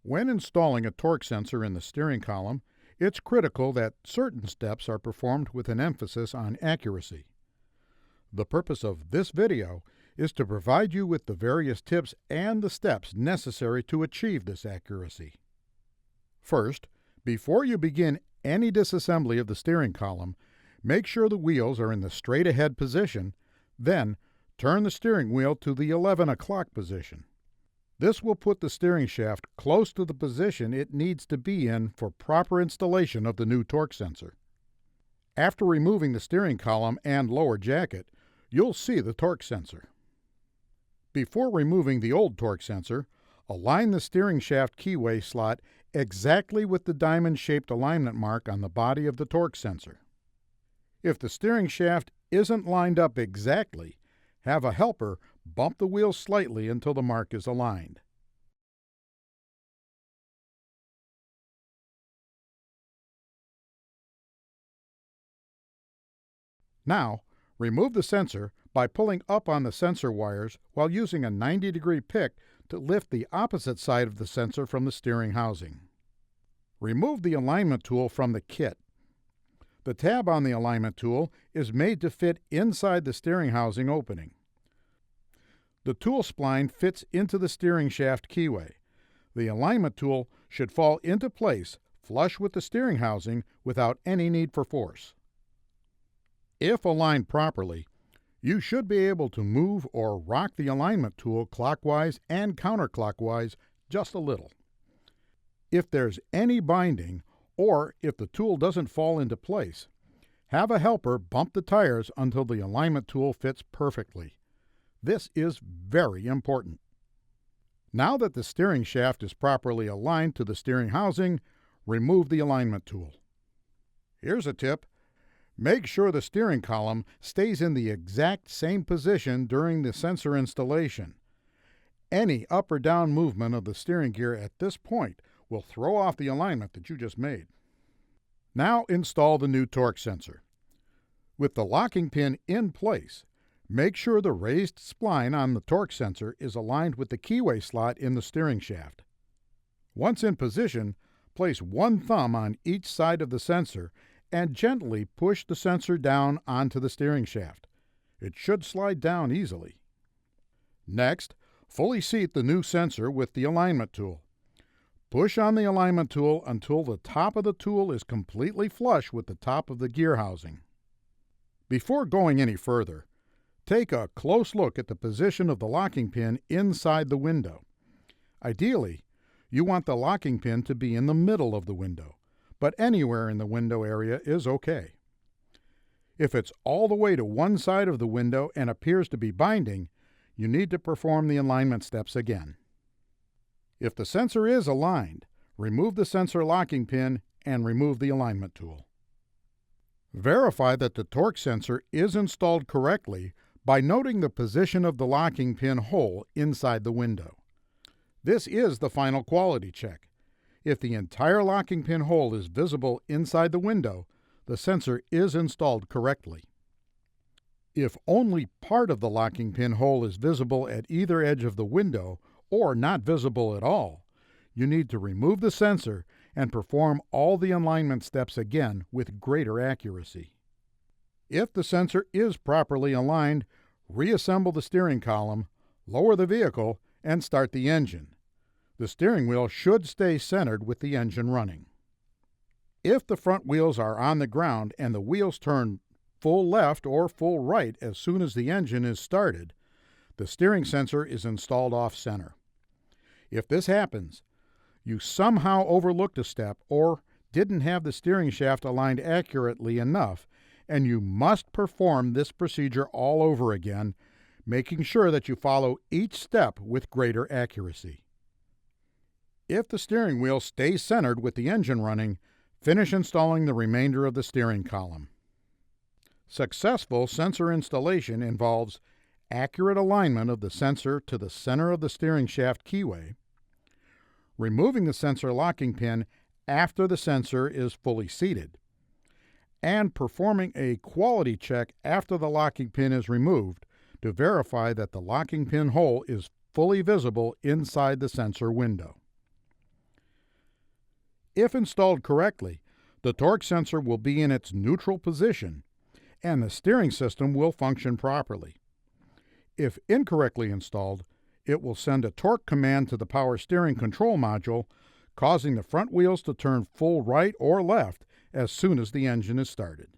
When installing a torque sensor in the steering column, it's critical that certain steps are performed with an emphasis on accuracy. The purpose of this video is to provide you with the various tips and the steps necessary to achieve this accuracy. First, before you begin any disassembly of the steering column, make sure the wheels are in the straight ahead position, then turn the steering wheel to the 11 o'clock position. This will put the steering shaft close to the position it needs to be in for proper installation of the new torque sensor. After removing the steering column and lower jacket, you'll see the torque sensor. Before removing the old torque sensor, align the steering shaft keyway slot exactly with the diamond-shaped alignment mark on the body of the torque sensor. If the steering shaft isn't lined up exactly, have a helper bump the wheel slightly until the mark is aligned. Now, remove the sensor by pulling up on the sensor wires while using a 90-degree pick to lift the opposite side of the sensor from the steering housing. Remove the alignment tool from the kit. The tab on the alignment tool is made to fit inside the steering housing opening. The tool spline fits into the steering shaft keyway. The alignment tool should fall into place flush with the steering housing without any need for force. If aligned properly, you should be able to move or rock the alignment tool clockwise and counterclockwise just a little. If there's any binding, or if the tool doesn't fall into place, have a helper bump the tires until the alignment tool fits perfectly. This is very important. Now that the steering shaft is properly aligned to the steering housing, remove the alignment tool. Here's a tip. Make sure the steering column stays in the exact same position during the sensor installation. Any up or down movement of the steering gear at this point will throw off the alignment that you just made. Now install the new torque sensor. With the locking pin in place, make sure the raised spline on the torque sensor is aligned with the keyway slot in the steering shaft. Once in position, place one thumb on each side of the sensor and gently push the sensor down onto the steering shaft. It should slide down easily. Next, fully seat the new sensor with the alignment tool. Push on the alignment tool until the top of the tool is completely flush with the top of the gear housing. Before going any further, take a close look at the position of the locking pin inside the window. Ideally, you want the locking pin to be in the middle of the window, but anywhere in the window area is okay. If it's all the way to one side of the window and appears to be binding, you need to perform the alignment steps again. If the sensor is aligned, remove the sensor locking pin and remove the alignment tool. Verify that the torque sensor is installed correctly by noting the position of the locking pin hole inside the window. This is the final quality check. If the entire locking pin hole is visible inside the window, the sensor is installed correctly. If only part of the locking pin hole is visible at either edge of the window or not visible at all, you need to remove the sensor and perform all the alignment steps again with greater accuracy. If the sensor is properly aligned, reassemble the steering column, lower the vehicle, and start the engine. The steering wheel should stay centered with the engine running. If the front wheels are on the ground and the wheels turn full left or full right as soon as the engine is started, the steering sensor is installed off-center. If this happens, you somehow overlooked a step or didn't have the steering shaft aligned accurately enough, and you must perform this procedure all over again, making sure that you follow each step with greater accuracy. If the steering wheel stays centered with the engine running, finish installing the remainder of the steering column. Successful sensor installation involves accurate alignment of the sensor to the center of the steering shaft keyway, removing the sensor locking pin after the sensor is fully seated, and performing a quality check after the locking pin is removed to verify that the locking pin hole is fully visible inside the sensor window. If installed correctly, the torque sensor will be in its neutral position, and the steering system will function properly. If incorrectly installed, it will send a torque command to the power steering control module, causing the front wheels to turn full right or left as soon as the engine is started.